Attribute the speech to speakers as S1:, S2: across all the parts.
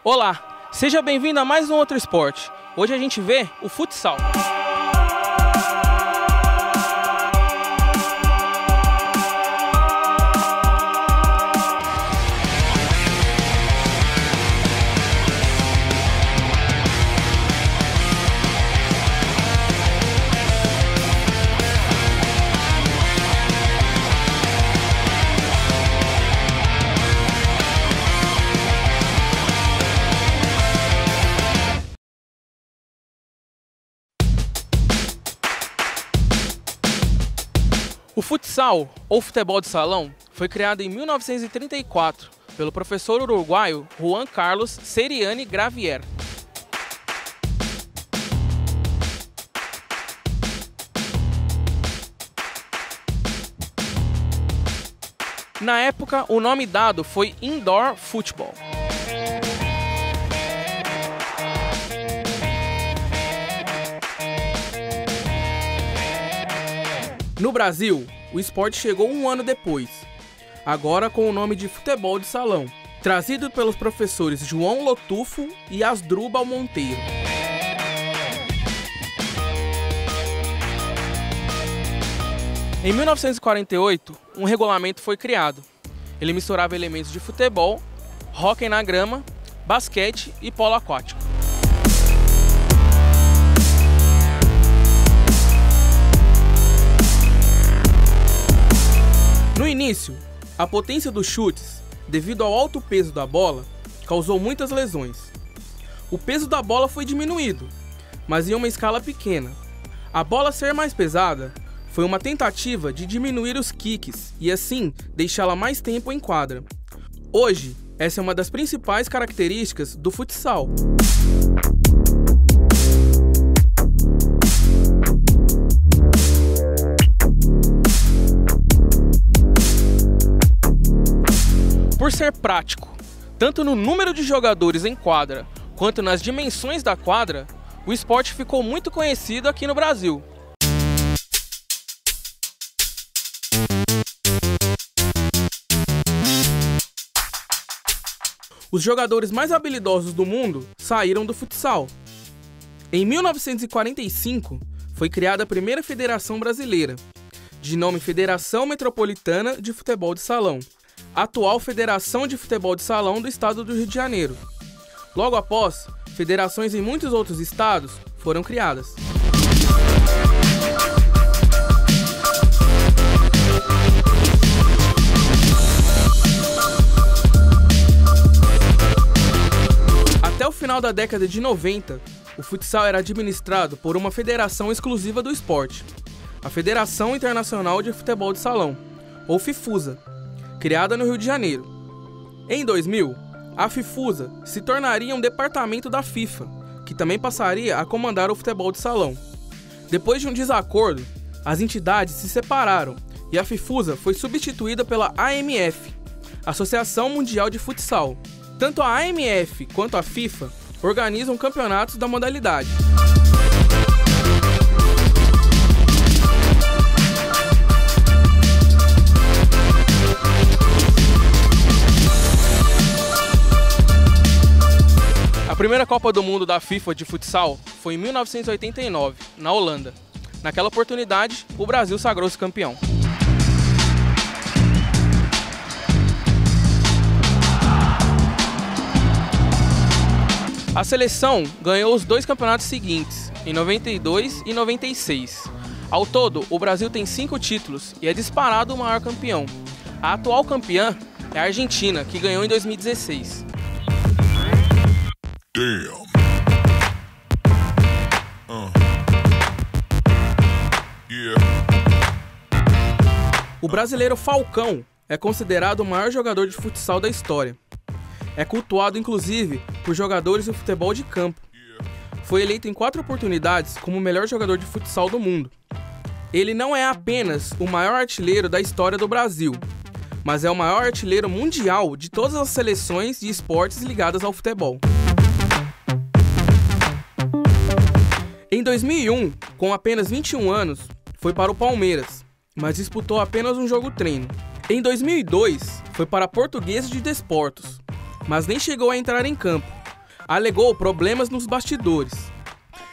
S1: Olá, seja bem-vindo a mais um outro esporte. Hoje a gente vê o futsal. O futsal, ou futebol de salão, foi criado em 1934 pelo professor uruguaio Juan Carlos Seriani Gravier. Na época, o nome dado foi Indoor Football. No Brasil, o esporte chegou um ano depois, agora com o nome de futebol de salão, trazido pelos professores João Lotufo e Asdrubal Monteiro. Em 1948, um regulamento foi criado. Ele misturava elementos de futebol, hóquei na grama, basquete e polo aquático. No início, a potência dos chutes, devido ao alto peso da bola, causou muitas lesões. O peso da bola foi diminuído, mas em uma escala pequena. A bola ser mais pesada foi uma tentativa de diminuir os kicks e assim deixá-la mais tempo em quadra. Hoje, essa é uma das principais características do futsal. Por ser prático, tanto no número de jogadores em quadra, quanto nas dimensões da quadra, o esporte ficou muito conhecido aqui no Brasil. Os jogadores mais habilidosos do mundo saíram do futsal. Em 1945, foi criada a primeira federação brasileira, de nome Federação Metropolitana de Futebol de Salão, atual Federação de Futebol de Salão do Estado do Rio de Janeiro. Logo após, federações em muitos outros estados foram criadas. Até o final da década de 90, o futsal era administrado por uma federação exclusiva do esporte, a Federação Internacional de Futebol de Salão, ou FIFUSA, criada no Rio de Janeiro. Em 2000, a FIFUSA se tornaria um departamento da FIFA, que também passaria a comandar o futebol de salão. Depois de um desacordo, as entidades se separaram e a FIFUSA foi substituída pela AMF, Associação Mundial de Futsal. Tanto a AMF quanto a FIFA organizam campeonatos da modalidade. A primeira Copa do Mundo da FIFA de futsal foi em 1989, na Holanda. Naquela oportunidade, o Brasil sagrou-se campeão. A seleção ganhou os dois campeonatos seguintes, em 92 e 96. Ao todo, o Brasil tem 5 títulos e é disparado o maior campeão. A atual campeã é a Argentina, que ganhou em 2016. Damn. Yeah. O brasileiro Falcão é considerado o maior jogador de futsal da história. É cultuado inclusive por jogadores do futebol de campo. Foi eleito em 4 oportunidades como o melhor jogador de futsal do mundo. Ele não é apenas o maior artilheiro da história do Brasil, mas é o maior artilheiro mundial de todas as seleções de esportes ligadas ao futebol. Em 2001, com apenas 21 anos, foi para o Palmeiras, mas disputou apenas um jogo-treino. Em 2002, foi para a Portuguesa de Desportos, mas nem chegou a entrar em campo. alegou problemas nos bastidores.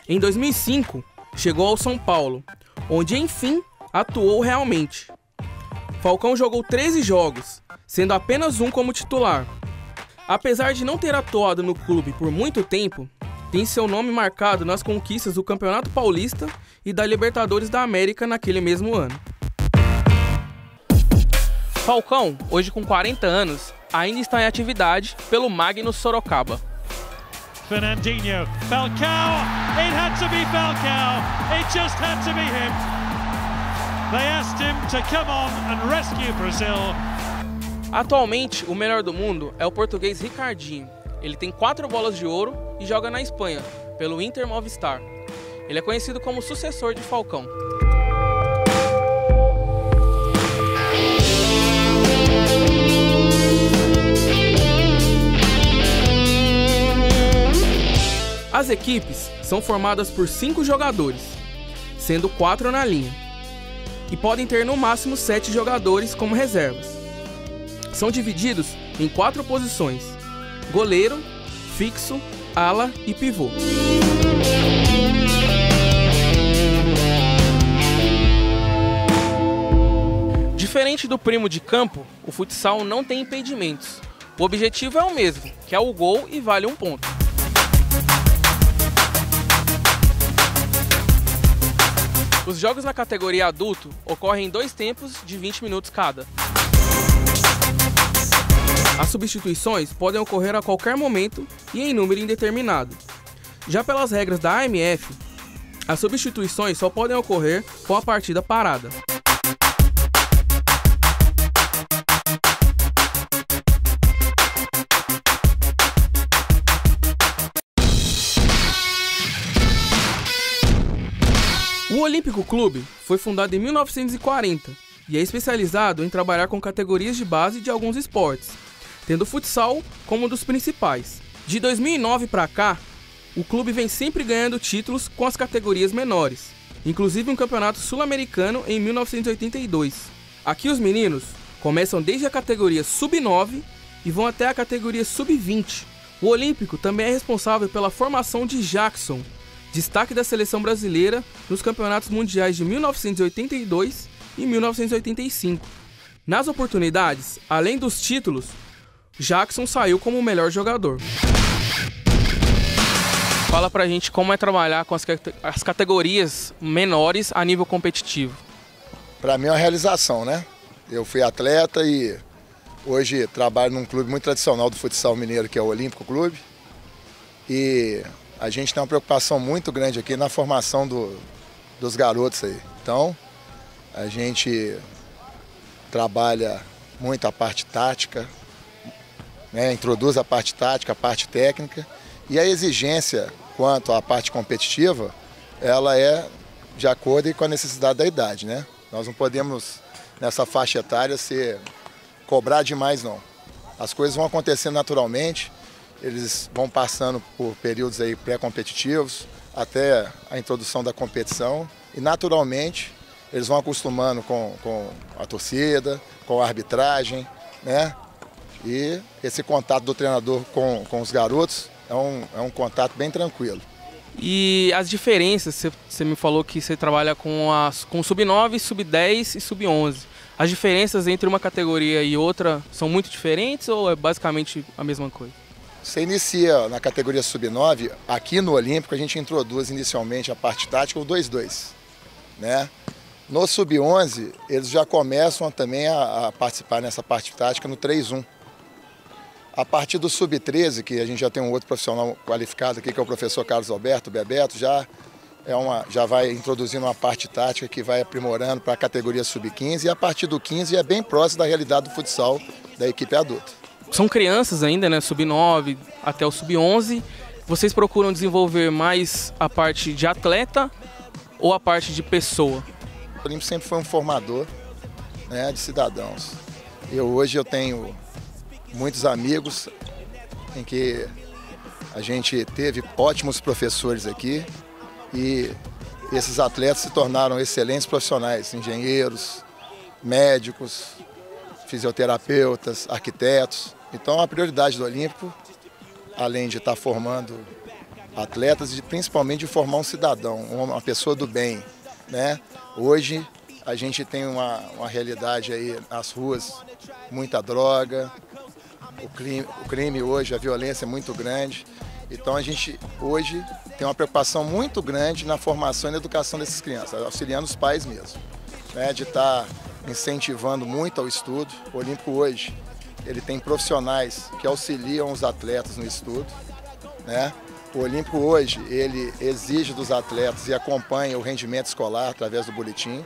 S1: Em 2005, chegou ao São Paulo, onde enfim atuou realmente. Falcão jogou 13 jogos, sendo apenas um como titular. Apesar de não ter atuado no clube por muito tempo, tem seu nome marcado nas conquistas do Campeonato Paulista e da Libertadores da América naquele mesmo ano. Falcão, hoje com 40 anos, ainda está em atividade pelo Magnus Sorocaba.
S2: Fernandinho, Falcao, it had to be Falcao, it just had to be him. They asked him to come on and rescue Brazil.
S1: Atualmente, o melhor do mundo é o português Ricardinho. Ele tem 4 bolas de ouro e joga na Espanha, pelo Inter Movistar. Ele é conhecido como sucessor de Falcão. As equipes são formadas por 5 jogadores, sendo 4 na linha, e podem ter no máximo 7 jogadores como reservas. São divididos em 4 posições: goleiro, fixo, ala e pivô. Diferente do primo de campo, o futsal não tem impedimentos. O objetivo é o mesmo, que é o gol e vale 1 ponto. Os jogos na categoria adulto ocorrem em 2 tempos de 20 minutos cada. As substituições podem ocorrer a qualquer momento e em número indeterminado. Já pelas regras da AMF, as substituições só podem ocorrer com a partida parada. O Olímpico Clube foi fundado em 1940 e é especializado em trabalhar com categorias de base de alguns esportes, tendo o futsal como um dos principais. De 2009 para cá, o clube vem sempre ganhando títulos com as categorias menores, inclusive um campeonato sul-americano em 1982. Aqui os meninos começam desde a categoria sub-9 e vão até a categoria sub-20. O Olímpico também é responsável pela formação de Jackson, destaque da seleção brasileira nos campeonatos mundiais de 1982 e 1985. Nas oportunidades, além dos títulos, Jackson saiu como o melhor jogador. Fala pra gente como é trabalhar com as categorias menores a nível competitivo.
S3: Pra mim é uma realização, né? Eu fui atleta e hoje trabalho num clube muito tradicional do futsal mineiro, que é o Olímpico Clube. E a gente tem uma preocupação muito grande aqui na formação dos garotos aí. Então, a gente trabalha muito a parte tática, né? Introduz a parte tática, a parte técnica. E a exigência quanto à parte competitiva, ela é de acordo com a necessidade da idade, né? Nós não podemos, nessa faixa etária, cobrar demais, não. As coisas vão acontecendo naturalmente. Eles vão passando por períodos aí pré-competitivos até a introdução da competição e naturalmente eles vão acostumando com a torcida, com a arbitragem, né? E esse contato do treinador com os garotos é um contato bem tranquilo.
S1: E as diferenças, você me falou que você trabalha com sub-9, sub-10 e sub-11. As diferenças entre uma categoria e outra são muito diferentes ou é basicamente a mesma coisa?
S3: Você inicia na categoria sub-9, aqui no Olímpico a gente introduz inicialmente a parte tática, o 2-2, né? No sub-11, eles já começam também a participar nessa parte tática no 3-1. A partir do sub-13, que a gente já tem um outro profissional qualificado aqui, que é o professor Carlos Alberto, o Bebeto, já vai introduzindo uma parte tática que vai aprimorando para a categoria sub-15 e a partir do 15 é bem próximo da realidade do futsal da equipe adulta.
S1: São crianças ainda, né? Sub-9 até o sub-11. Vocês procuram desenvolver mais a parte de atleta ou a parte de pessoa?
S3: O Olímpico sempre foi um formador, né, de cidadãos. Hoje eu tenho muitos amigos em que a gente teve ótimos professores aqui e esses atletas se tornaram excelentes profissionais, engenheiros, médicos, fisioterapeutas, arquitetos. Então a prioridade do Olímpico além de estar formando atletas, e principalmente de formar um cidadão, uma pessoa do bem, né? Hoje a gente tem uma realidade aí nas ruas, muita droga, o crime hoje, a violência é muito grande. Então a gente hoje tem uma preocupação muito grande na formação e na educação dessas crianças, auxiliando os pais mesmo, né? De estar incentivando muito ao estudo. O Olímpico hoje, ele tem profissionais que auxiliam os atletas no estudo, né? O Olímpico hoje, ele exige dos atletas e acompanha o rendimento escolar através do boletim.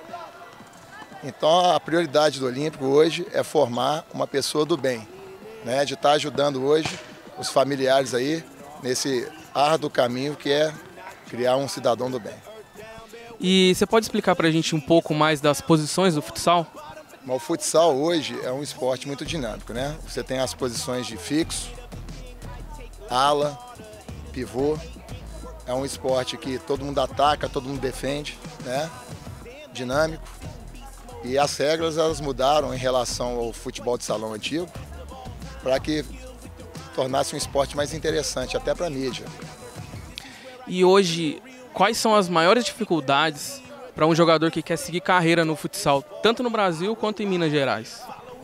S3: Então a prioridade do Olímpico hoje é formar uma pessoa do bem, né? De estar ajudando hoje os familiares aí nesse árduo caminho que é criar um cidadão do bem.
S1: E você pode explicar para a gente um pouco mais das posições do futsal?
S3: O futsal hoje é um esporte muito dinâmico, né? Você tem as posições de fixo, ala, pivô. É um esporte que todo mundo ataca, todo mundo defende, né? Dinâmico. E as regras elas mudaram em relação ao futebol de salão antigo para que tornasse um esporte mais interessante, até para a mídia.
S1: E hoje, quais são as maiores dificuldades para um jogador que quer seguir carreira no futsal, tanto no Brasil quanto em Minas Gerais?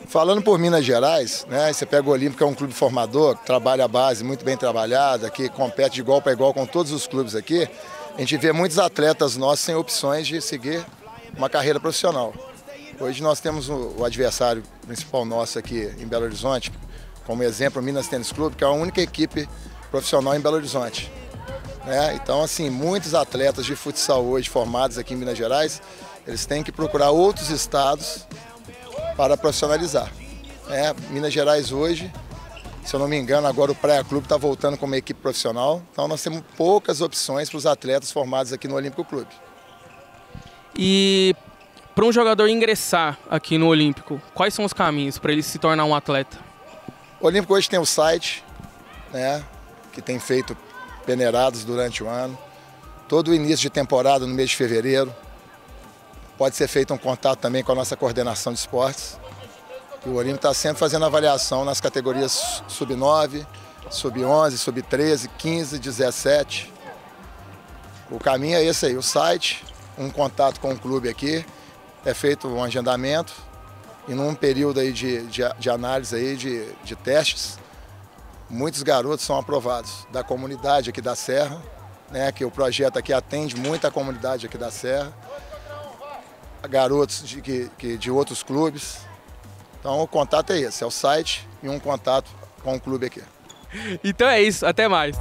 S3: Falando por Minas Gerais, né, você pega o Olímpico, é um clube formador, que trabalha a base muito bem trabalhada, que compete de igual para igual com todos os clubes aqui. A gente vê muitos atletas nossos sem opções de seguir uma carreira profissional. Hoje nós temos o adversário principal nosso aqui em Belo Horizonte, como exemplo, o Minas Tênis Clube, que é a única equipe profissional em Belo Horizonte. Então, assim, muitos atletas de futsal hoje formados aqui em Minas Gerais, eles têm que procurar outros estados para profissionalizar. Minas Gerais hoje, se eu não me engano, agora o Praia Clube está voltando como equipe profissional, então nós temos poucas opções para os atletas formados aqui no Olímpico Clube.
S1: E para um jogador ingressar aqui no Olímpico, quais são os caminhos para ele se tornar um atleta?
S3: O Olímpico hoje tem o site, né, que tem feito peneirados durante o ano. Todo o início de temporada, no mês de fevereiro, pode ser feito um contato também com a nossa coordenação de esportes. E o Olímpico está sempre fazendo avaliação nas categorias sub-9, sub-11, sub-13, 15, 17. O caminho é esse aí, o site, um contato com o clube aqui, é feito um agendamento e num período aí de análise aí de testes, muitos garotos são aprovados da comunidade aqui da Serra, né, que o projeto aqui atende muito a comunidade aqui da Serra, garotos de outros clubes. Então o contato é esse, é o site e um contato com o clube aqui.
S1: Então é isso, até mais.